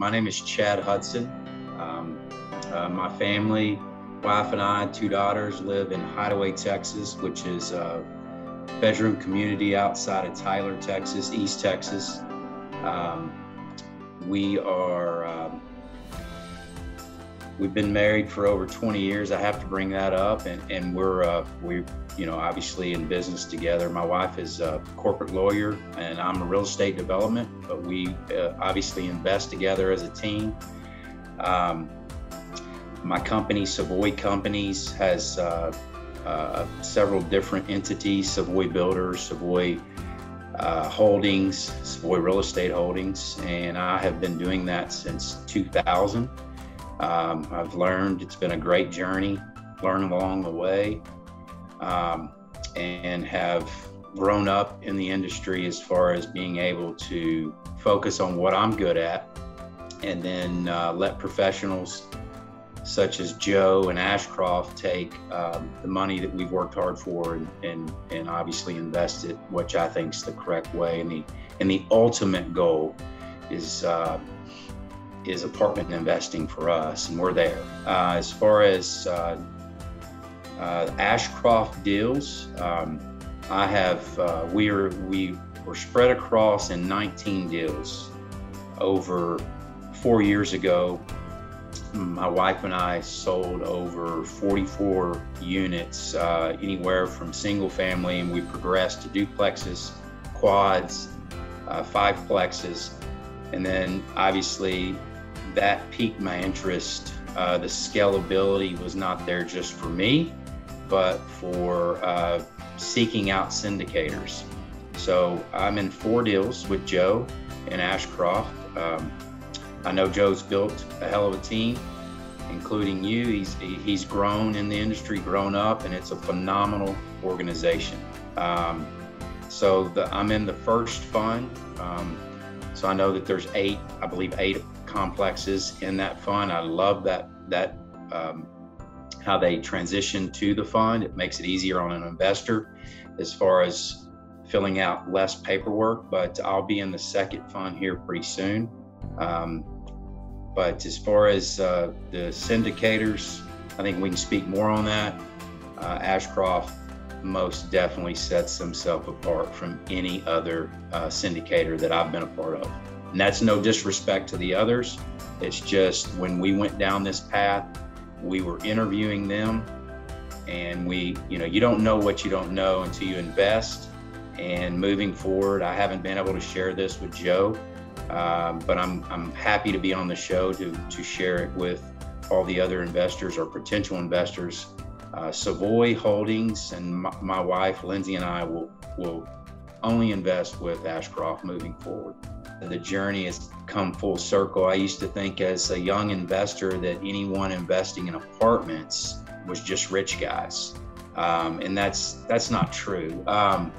My name is Chad Hudson. My family, wife and I, two daughters, live in Hideaway, Texas, which is a bedroom community outside of Tyler, Texas, East Texas. We've been married for over 20 years. I have to bring that up, and we're obviously in business together. My wife is a corporate lawyer, and I'm a real estate development, but we obviously invest together as a team. My company, Savoy Companies, has several different entities: Savoy Builders, Savoy Holdings, Savoy Real Estate Holdings, and I have been doing that since 2000. I've learned, it's been a great journey, learning along the way, and have grown up in the industry as far as being able to focus on what I'm good at, and then let professionals such as Joe and Ashcroft take the money that we've worked hard for and obviously invest it, which I think is the correct way. And the ultimate goal is apartment investing for us, and we're there. As far as Ashcroft deals, we were spread across in 19 deals. Over 4 years ago, my wife and I sold over 44 units, anywhere from single family, and we progressed to duplexes, quads, fiveplexes, and then obviously that piqued my interest. The scalability was not there just for me, but for seeking out syndicators. So I'm in 4 deals with Joe and Ashcroft. I know Joe's built a hell of a team, including you. He's grown in the industry, grown up, and it's a phenomenal organization. I'm in the first fund. So I know that there's 8 complexes in that fund. I love that how they transition to the fund. It makes it easier on an investor as far as filling out less paperwork, but I'll be in the second fund here pretty soon. But as far as the syndicators, I think we can speak more on that. Ashcroft most definitely sets himself apart from any other syndicator that I've been a part of. And that's no disrespect to the others. It's just when we went down this path, we were interviewing them, and you don't know what you don't know until you invest. And moving forward, I haven't been able to share this with Joe, but I'm happy to be on the show to share it with all the other investors or potential investors. Savoy Holdings and my wife, Lindsay, and I will only invest with Ashcroft moving forward. The journey has come full circle. I used to think as a young investor that anyone investing in apartments was just rich guys. And that's not true. I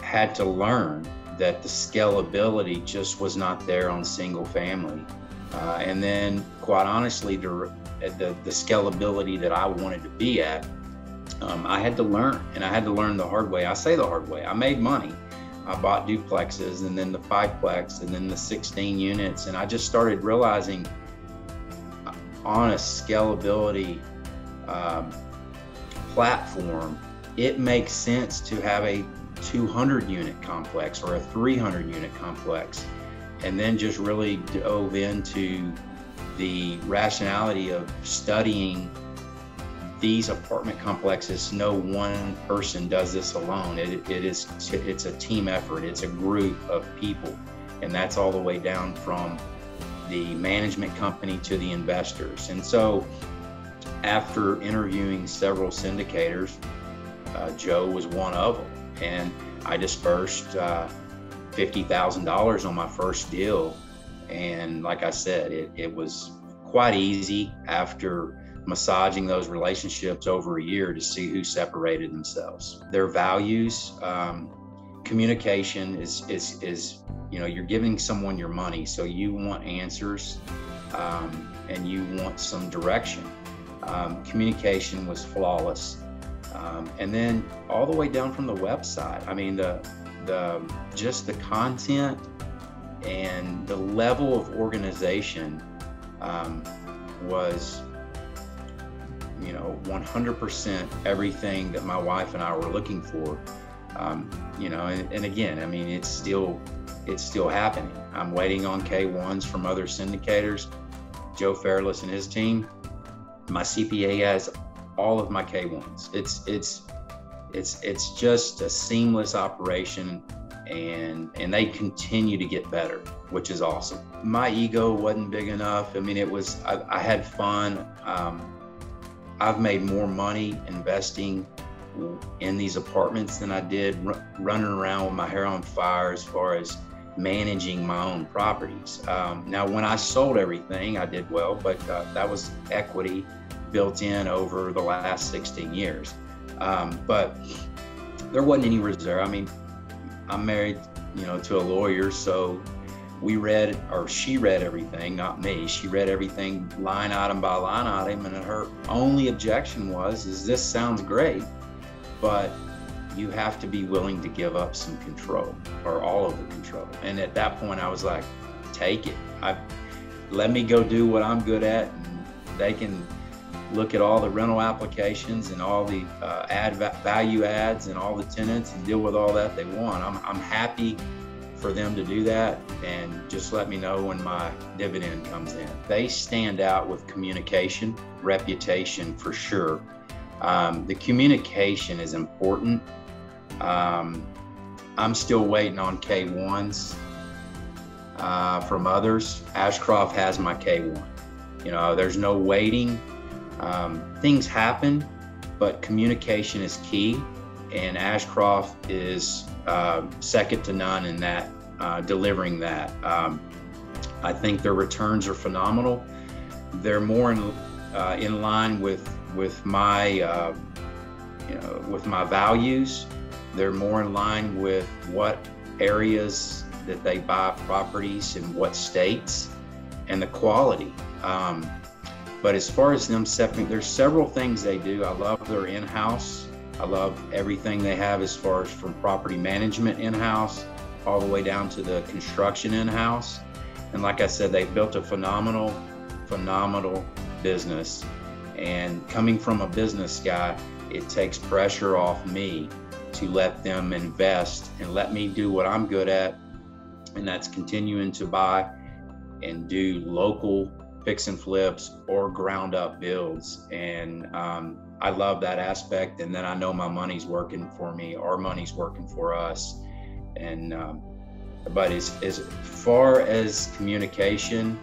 had to learn that the scalability just was not there on single family. And then quite honestly, the scalability that I wanted to be at, I had to learn, and I had to learn the hard way. I say the hard way. I made money. I bought duplexes, and then the fiveplex, and then the 16 units. And I just started realizing on a scalability platform, it makes sense to have a 200 unit complex or a 300 unit complex, and then just really dove into the rationality of studying these apartment complexes. No one person does this alone. It's a team effort. It's a group of people, and that's all the way down from the management company to the investors. And so after interviewing several syndicators, Joe was one of them, and I dispersed $50,000 on my first deal. And like I said, it was quite easy after massaging those relationships over a year to see who separated themselves. Their values, communication is you're giving someone your money, so you want answers, and you want some direction. Communication was flawless. And then all the way down from the website. I mean, just the content and the level of organization was, 100% everything that my wife and I were looking for. And again, I mean, it's still happening. I'm waiting on K1s from other syndicators. Joe Fairless and his team. My CPA has all of my K1s. It's just a seamless operation, and they continue to get better, which is awesome. My ego wasn't big enough. I mean, I had fun. I've made more money investing in these apartments than I did running around with my hair on fire as far as managing my own properties. Now, when I sold everything, I did well, but that was equity built in over the last 16 years. But there wasn't any reserve. I mean, I'm married, to a lawyer, so she read everything, not me. She read everything line item by line item, and her only objection is this sounds great, but you have to be willing to give up some control, or all of the control. And at that point I was like, take it. Let me go do what I'm good at, and they can look at all the rental applications and all the value adds and all the tenants and deal with all that they want. I'm happy for them to do that, and just let me know when my dividend comes in. They stand out with communication, reputation for sure. The communication is important. I'm still waiting on K1s from others. Ashcroft has my K1. There's no waiting. Things happen, but communication is key, and Ashcroft is second to none in that, delivering that. I think their returns are phenomenal. They're more in line with my with my values. They're more in line with what areas that they buy properties in what states, and the quality. But as far as them stepping, there's several things they do. I love their in-house. I love everything they have as far as from property management in-house all the way down to the construction in-house. And like I said, they've built a phenomenal business. And coming from a business guy, it takes pressure off me to let them invest and let me do what I'm good at, and that's continuing to buy and do local fix and flips or ground up builds. And I love that aspect, and then I know my money's working for me, our money's working for us. And but as far as communication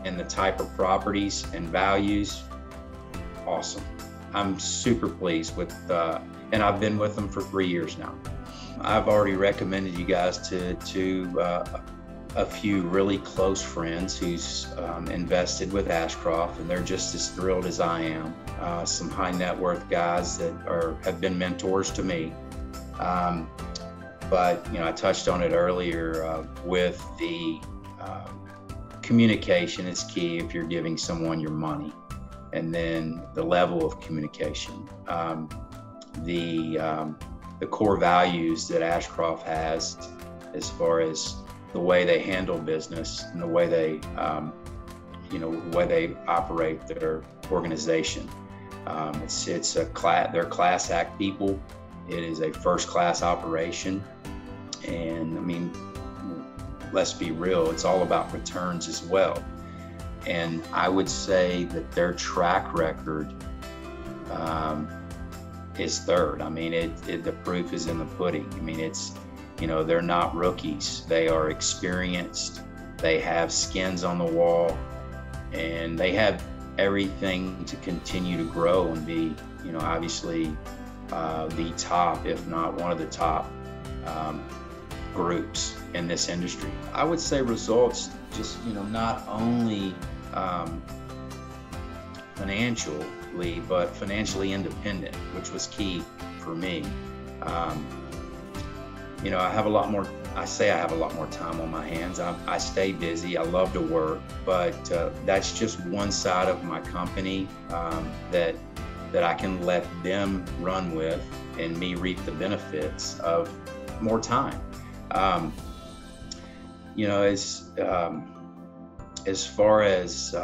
and the type of properties and values, awesome. I'm super pleased with, and I've been with them for 3 years now. I've already recommended you guys to a few really close friends who's invested with Ashcroft, and they're just as thrilled as I am. Some high net worth guys that have been mentors to me. But I touched on it earlier with the communication is key if you're giving someone your money, and then the level of communication, the core values that Ashcroft has as far as the way they handle business and the way they, the way they operate their organization. They're class act people. It is a first class operation. And I mean, let's be real, it's all about returns as well. And I would say that their track record is third. I mean, the proof is in the pudding. I mean, they're not rookies. They are experienced. They have skins on the wall, and they have everything to continue to grow and be, obviously the top, if not one of the top groups in this industry. I would say results just, not only financially, but financially independent, which was key for me. I have a lot more time on my hands. I stay busy. I love to work, but that's just one side of my company that I can let them run with. and me reap the benefits of more time. You know, as far as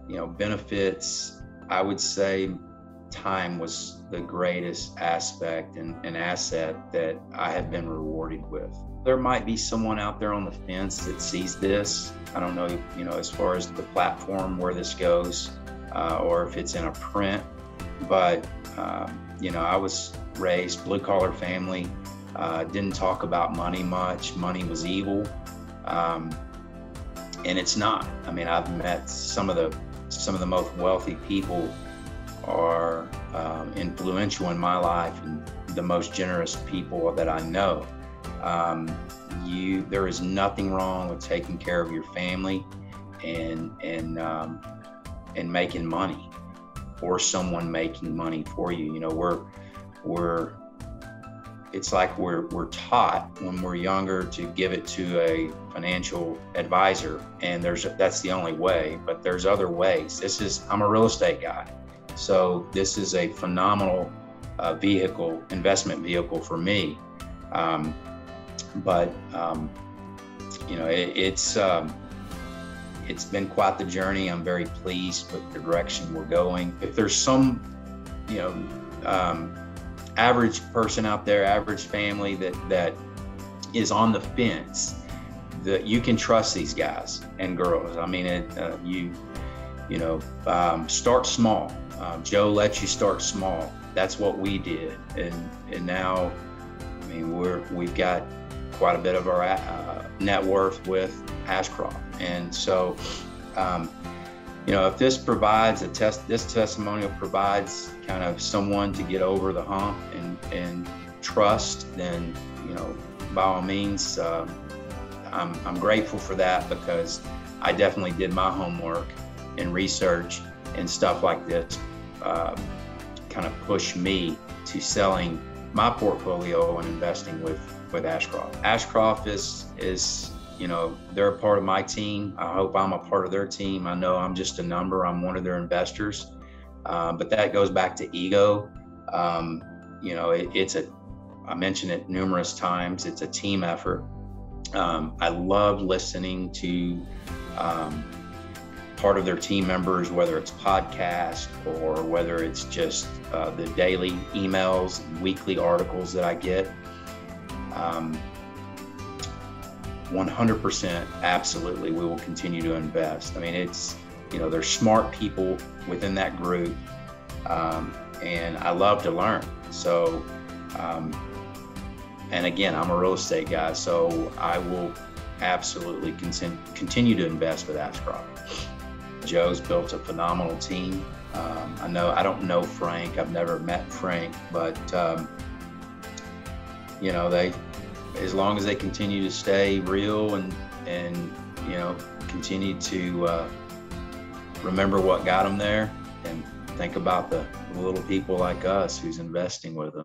you know, benefits, I would say time was the greatest aspect and asset that I have been rewarded with. There might be someone out there on the fence that sees this. I don't know, you know, as far as the platform where this goes, or if it's in a print, but you know, I was raised blue collar family, didn't talk about money much. Money was evil, and it's not. I mean, I've met some of the most wealthy people are influential in my life and the most generous people that I know. There is nothing wrong with taking care of your family and making money, or someone making money for you. You know, it's like we're taught when we're younger to give it to a financial advisor, and that's the only way, but there's other ways. I'm a real estate guy, so this is a phenomenal investment vehicle for me. But you know, it's been quite the journey. I'm very pleased with the direction we're going. If there's some, you know, average person out there, average family that is on the fence, that you can trust these guys and girls. I mean, you know, start small. Joe lets you start small. That's what we did, and now, I mean, we've got quite a bit of our net worth with Ashcroft, and so you know, if this provides this testimonial provides kind of someone to get over the hump and trust, then, you know, by all means, I'm grateful for that, because I definitely did my homework and research, and stuff like this kind of pushed me to selling my portfolio and investing with Ashcroft. Ashcroft is, you know, they're a part of my team. I hope I'm a part of their team. I know I'm just a number. I'm one of their investors. But that goes back to ego. You know, I mentioned it numerous times. It's a team effort. I love listening to part of their team members, whether it's podcast or whether it's just the daily emails and weekly articles that I get. 100%, absolutely, we will continue to invest. I mean, it's, you know, there's smart people within that group, and I love to learn. So, and again, I'm a real estate guy, so I will absolutely continue to invest with Ashcroft. Joe's built a phenomenal team. I don't know Frank. I've never met Frank, but you know, as long as they continue to stay real and you know, continue to remember what got them there, and think about the little people like us who's investing with them.